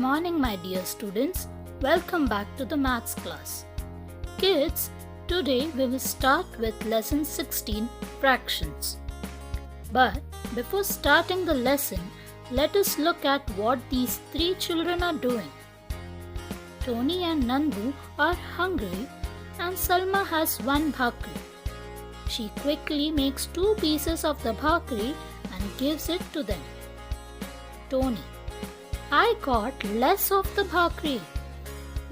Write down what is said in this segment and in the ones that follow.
morning, my dear students. Welcome back to the maths class. Kids, today we will start with lesson 16, fractions. But before starting the lesson, let us look at what these three children are doing. Tony and Nandu are hungry and Salma has one bhakri. She quickly makes two pieces of the bhakri and gives it to them. Tony: I got less of the bhakri.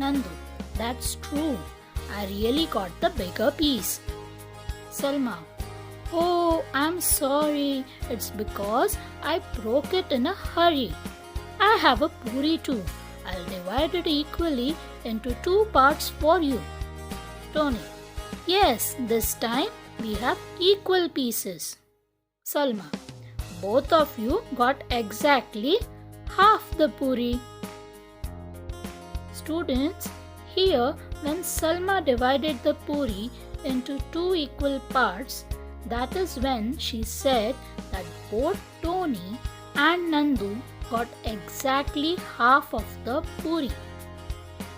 Nandu: that's true. I really got the bigger piece. Salma: oh, I'm sorry. It's because I broke it in a hurry. I have a puri too. I'll divide it equally into two parts for you. Tony: yes, this time we have equal pieces. Salma: both of you got exactly half the puri. Students, here when Salma divided the puri into two equal parts, that is when she said that both Tony and Nandu got exactly half of the puri.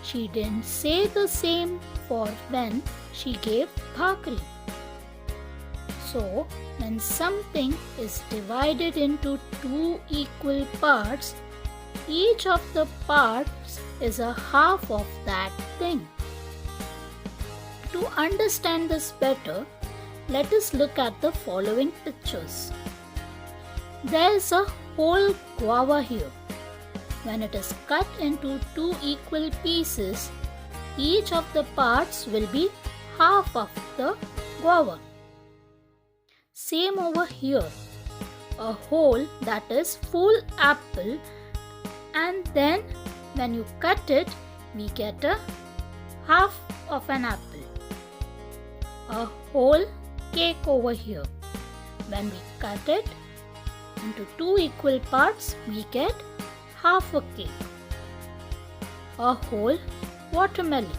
She didn't say the same for when she gave bhakri. So, when something is divided into two equal parts, each of the parts is a half of that thing. To understand this better, let us look at the following pictures. There is a whole guava here. When it is cut into two equal pieces, each of the parts will be half of the guava. Same over here, a whole that is full apple, and then when you cut it, we get a half of an apple. A whole cake over here. When we cut it into two equal parts, we get half a cake. A whole watermelon.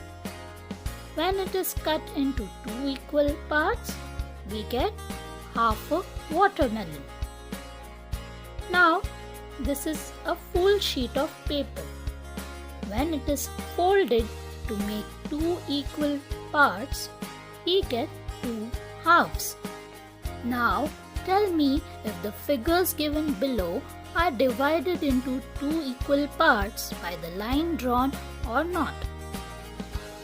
When it is cut into two equal parts, we get half a watermelon. Now, this is a full sheet of paper. When it is folded to make two equal parts, we get two halves. Now, tell me if the figures given below are divided into two equal parts by the line drawn or not.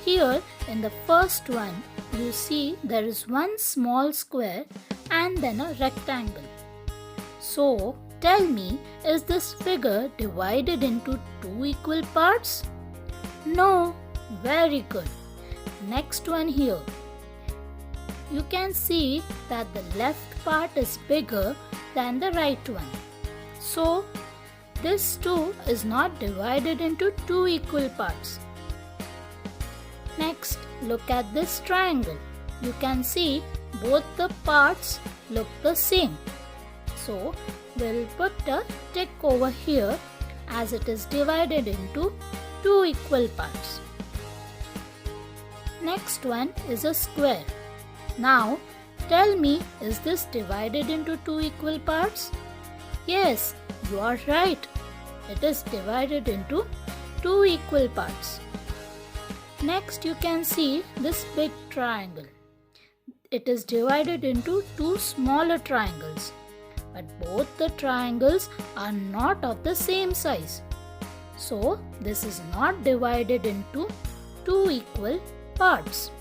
Here, in the first one, you see there is one small square and then a rectangle. So, tell me, is this figure divided into two equal parts? No. Very good. Next one here. You can see that the left part is bigger than the right one. So, this too is not divided into two equal parts. Next, look at this triangle. You can see both the parts look the same. So, we'll put a tick over here as it is divided into two equal parts. Next one is a square. Now, tell me, is this divided into two equal parts? Yes, you are right. It is divided into two equal parts. Next, you can see this big triangle. It is divided into two smaller triangles, but both the triangles are not of the same size. So, this is not divided into two equal parts.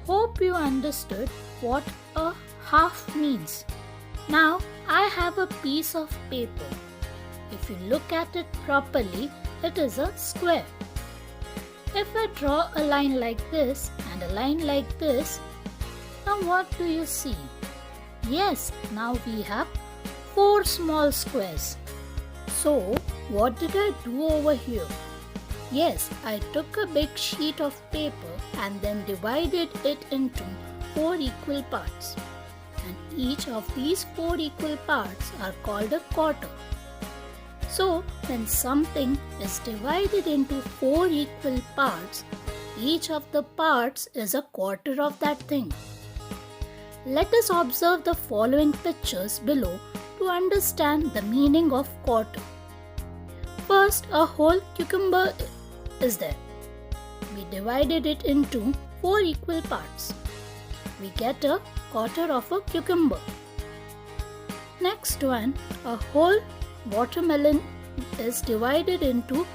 Hope you understood what a half means. Now, I have a piece of paper. If you look at it properly, it is a square. If I draw a line like this and a line like this, now what do you see? Yes, now we have four small squares. So, what did I do over here? Yes, I took a big sheet of paper and then divided it into four equal parts. And each of these four equal parts are called a quarter. So, when something is divided into four equal parts, each of the parts is a quarter of that thing. Let us observe the following pictures below to understand the meaning of quarter. First, a whole cucumber is there. We divided it into 4 equal parts. We get a quarter of a cucumber. Next one, a whole watermelon is divided into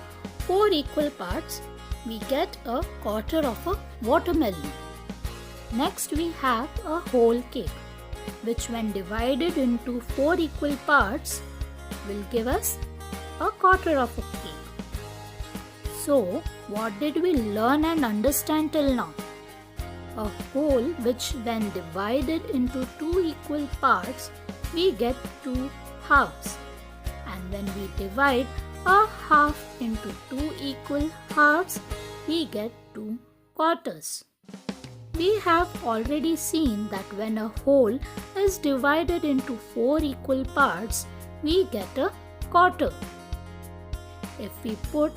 4 equal parts. We get a quarter of a watermelon. Next we have a whole cake, which when divided into 4 equal parts will give us a quarter of a cake. So, what did we learn and understand till now? A whole which when divided into 2 equal parts, we get 2 halves. And when we divide a half into 2 equal halves, we get 2 quarters. We have already seen that when a whole is divided into 4 equal parts, we get a quarter. If we put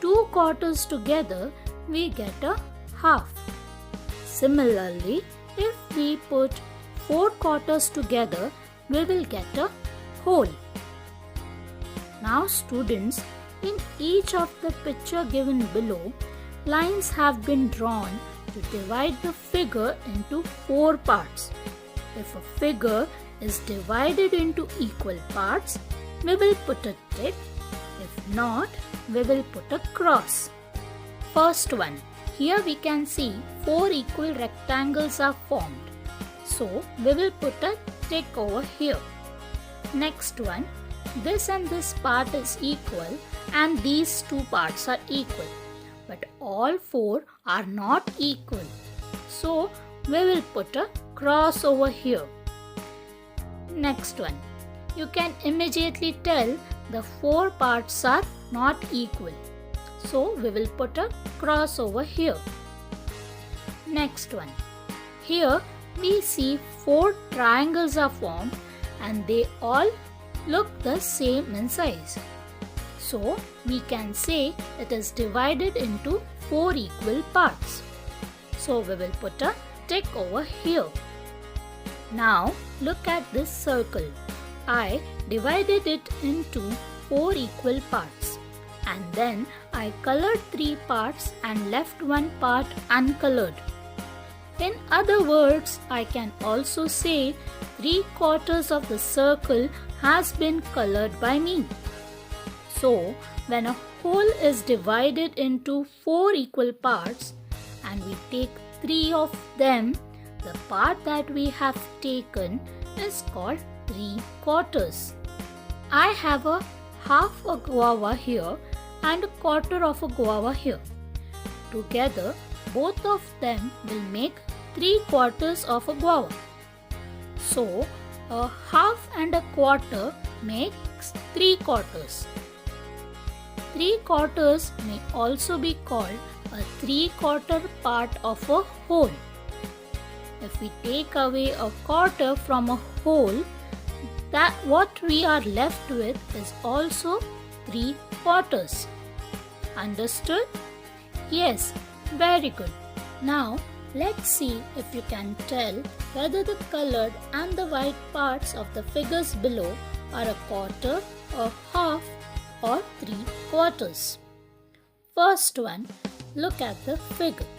2 quarters together, we get a half. Similarly, if we put 4 quarters together, we will get a whole. Now students, in each of the picture given below, lines have been drawn to divide the figure into 4 parts. If a figure is divided into equal parts, we will put a tick. If not, we will put a cross. First one, here we can see 4 equal rectangles are formed. So, we will put a tick over here. Next one, this and this part is equal and these 2 parts are equal. But all 4 are not equal. So, we will put a cross over here. Next one, you can immediately tell the 4 parts are not equal. So, we will put a cross over here. Next one, here we see 4 triangles are formed and they all look the same in size. So, we can say it is divided into 4 equal parts. So, we will put a tick over here. Now, look at this circle. I divided it into 4 equal parts and then I colored 3 parts and left 1 part uncolored. In other words, I can also say 3/4 of the circle has been colored by me. So, when a whole is divided into 4 equal parts and we take 3 of them, the part that we have taken is called 3/4. I have a half a guava here and a quarter of a guava here. Together, both of them will make 3/4 of a guava. So, a half and a quarter makes 3/4. 3/4 may also be called a 3/4 part of a whole. If we take away a quarter from a whole, that what we are left with is also 3/4. Understood? Yes, very good. Now, let's see if you can tell whether the colored and the white parts of the figures below are a quarter, a half, or 3/4. First one, look at the figure.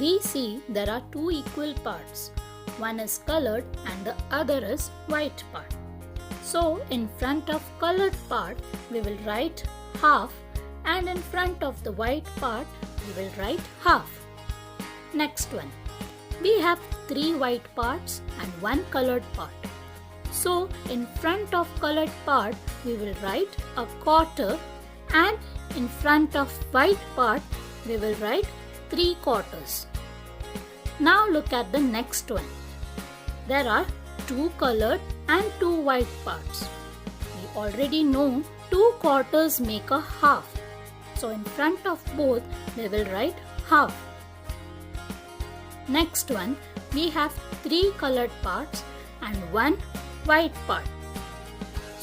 We see there are 2 equal parts. One is colored and the other is white part. So, in front of colored part, we will write half, and in front of the white part, we will write half. Next one, we have 3 white parts and 1 colored part. So, in front of colored part, we will write a quarter, and in front of white part, we will write 3/4. Now look at the next one. There are 2 colored and 2 white parts. We already know 2/4 make a half. So in front of both, we will write half. Next one, we have 3 colored parts and 1 white part.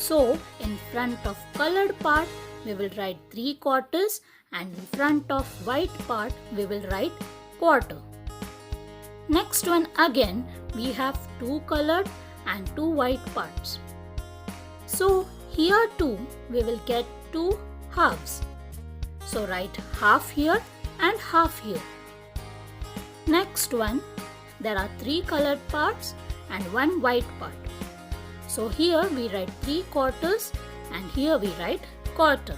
So in front of colored part, we will write 3/4, and in front of white part, we will write quarter. Next one again, we have 2 colored and 2 white parts. So here too, we will get 2 halves. So write half here and half here. Next one, there are 3 colored parts and 1 white part. So here we write 3/4 and here we write quarter.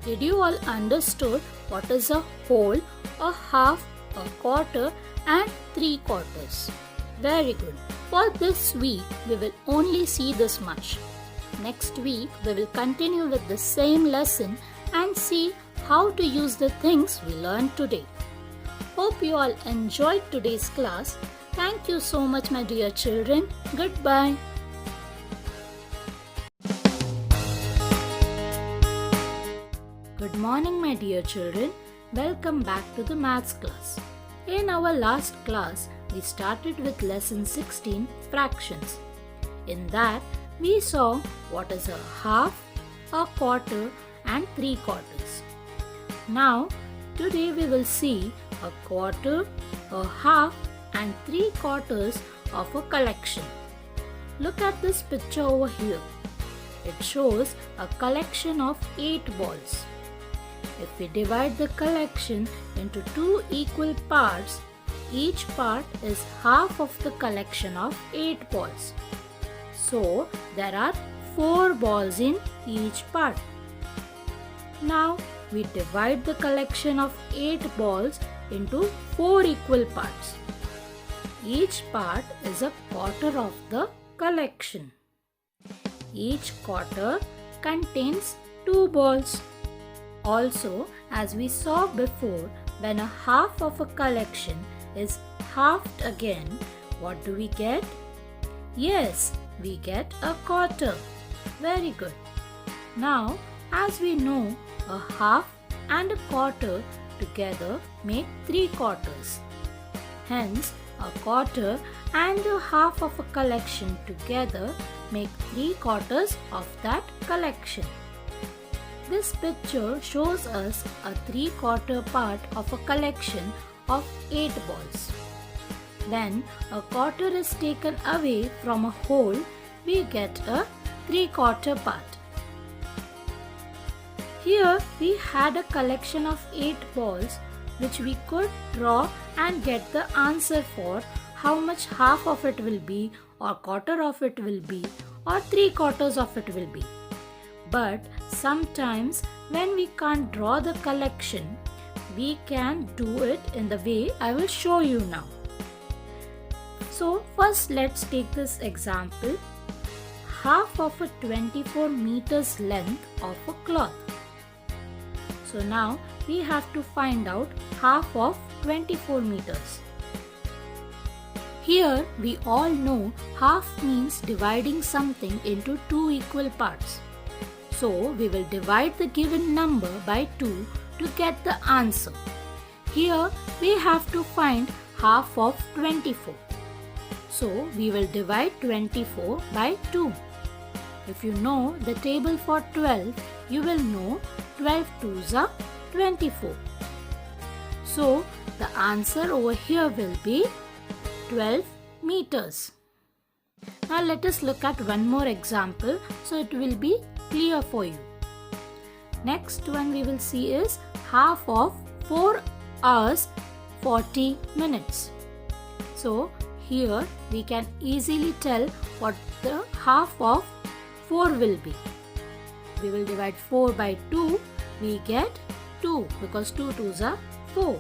Did you all understood what is a whole, a half, a quarter and 3/4? Very good. For this week, we will only see this much. Next week, we will continue with the same lesson and see how to use the things we learned today. Hope you all enjoyed today's class. Thank you so much, my dear children. Goodbye. Good morning, my dear children. Welcome back to the maths class. In our last class, we started with lesson 16, fractions. In that, we saw what is a half, a quarter and 3/4. Now, today we will see a quarter, a half and 3/4 of a collection. Look at this picture over here. It shows a collection of 8 balls. If we divide the collection into 2 equal parts, each part is half of the collection of 8 balls. So, there are 4 balls in each part. Now, we divide the collection of 8 balls into 4 equal parts. Each part is a quarter of the collection. Each quarter contains 2 balls. Also, as we saw before, when a half of a collection is halved again, what do we get? Yes, we get a quarter. Very good. Now, as we know, a half and a quarter together make 3/4. Hence, a quarter and a half of a collection together make 3/4 of that collection. This picture shows us a 3/4 part of a collection of 8 balls. When a quarter is taken away from a whole, we get a 3/4 part. Here we had a collection of 8 balls which we could draw and get the answer for how much half of it will be or quarter of it will be or 3/4 of it will be. But sometimes when we can't draw the collection, we can do it in the way I will show you now. So first let's take this example. Half of a 24 meters length of a cloth. So now we have to find out half of 24 meters. Here we all know half means dividing something into 2 equal parts. So we will divide the given number by 2 to get the answer. Here we have to find half of 24. So we will divide 24 by 2. If you know the table for 12, you will know 12 2s are 24. So the answer over here will be 12 meters. Now let us look at one more example so it will be clear for you. Next one we will see is half of 4 hours 40 minutes. So here we can easily tell what the half of 4 will be. We will divide 4 by 2. We get 2 because 2 2s are 4.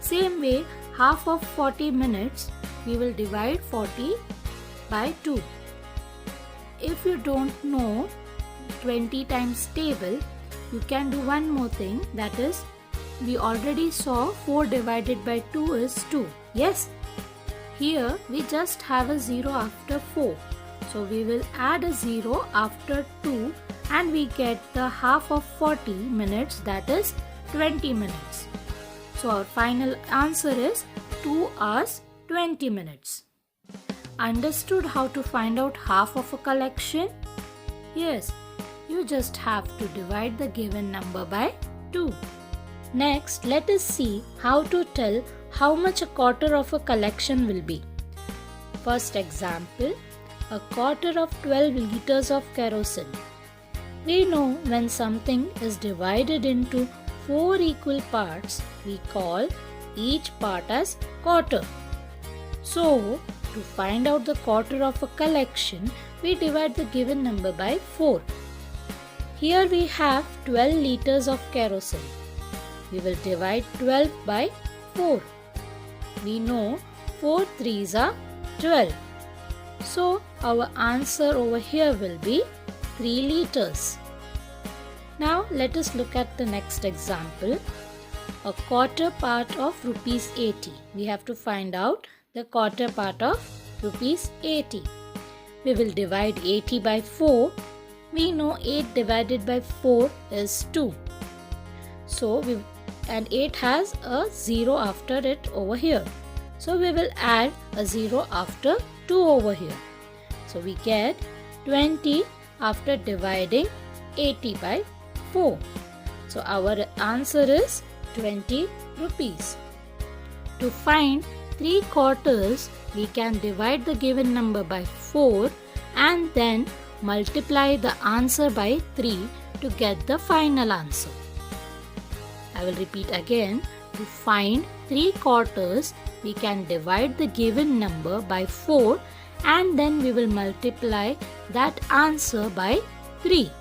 Same way, half of 40 minutes, we will divide 40 by 2. If you don't know 20 times table, you can do one more thing, that is, we already saw 4 divided by 2 is 2. Yes? Here we just have a 0 after 4. So we will add a 0 after 2 and we get the half of 40 minutes, that is 20 minutes. So our final answer is 2 hours 20 minutes. Understood how to find out half of a collection? Yes, you just have to divide the given number by 2. Next, let us see how to tell how much a quarter of a collection will be. First example, a quarter of 12 liters of kerosene. We know when something is divided into 4 equal parts, we call each part as quarter. So, to find out the quarter of a collection, we divide the given number by 4. Here we have 12 liters of kerosene. We will divide 12 by 4. We know 4 threes are 12. So, our answer over here will be 3 liters. Now, let us look at the next example. A quarter part of rupees 80. We have to find out the quarter part of rupees 80. We will divide 80 by 4. We know 8 divided by 4 is 2. And 8 has a 0 after it over here. So we will add a 0 after 2 over here. So we get 20 after dividing 80 by 4. So our answer is 20 rupees. To find 3 quarters, we can divide the given number by 4 and then multiply the answer by 3 to get the final answer. I will repeat again. To find 3 quarters, we can divide the given number by 4 and then we will multiply that answer by 3.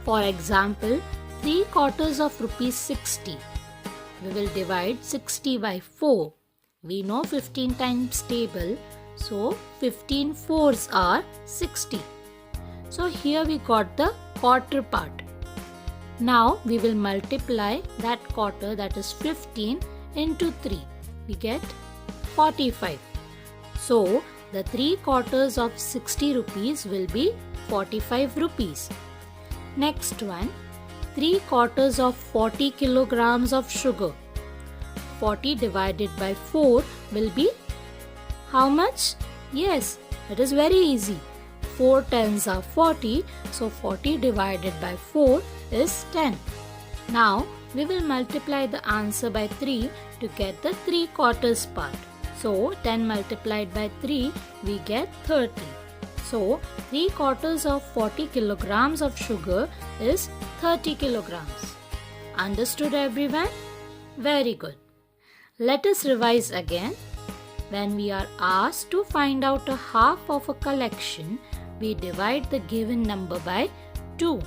For example, 3 quarters of rupees 60. We will divide 60 by 4. We know 15 times table, so 15 fours are 60. So here we got the quarter part. Now we will multiply that quarter, that is 15, into 3. We get 45. So the 3 quarters of 60 rupees will be 45 rupees. Next one, 3 quarters of 40 kilograms of sugar. 40 divided by 4 will be how much? Yes, it is very easy. 4 tens are 40, so 40 divided by 4 is 10. Now we will multiply the answer by 3 to get the 3 quarters part. So 10 multiplied by 3, we get 30. So 3 quarters of 40 kilograms of sugar is 30 kilograms. Understood everyone? Very good. Let us revise again. When we are asked to find out a half of a collection, we divide the given number by 2.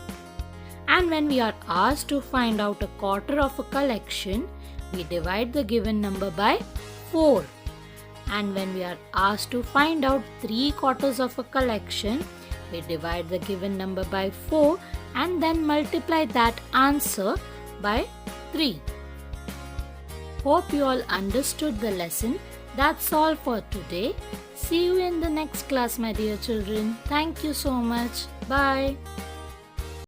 And when we are asked to find out a quarter of a collection, we divide the given number by 4. And when we are asked to find out 3 quarters of a collection, we divide the given number by 4 and then multiply that answer by 3. Hope you all understood the lesson. That's all for today. See you in the next class, my dear children. Thank you so much. Bye.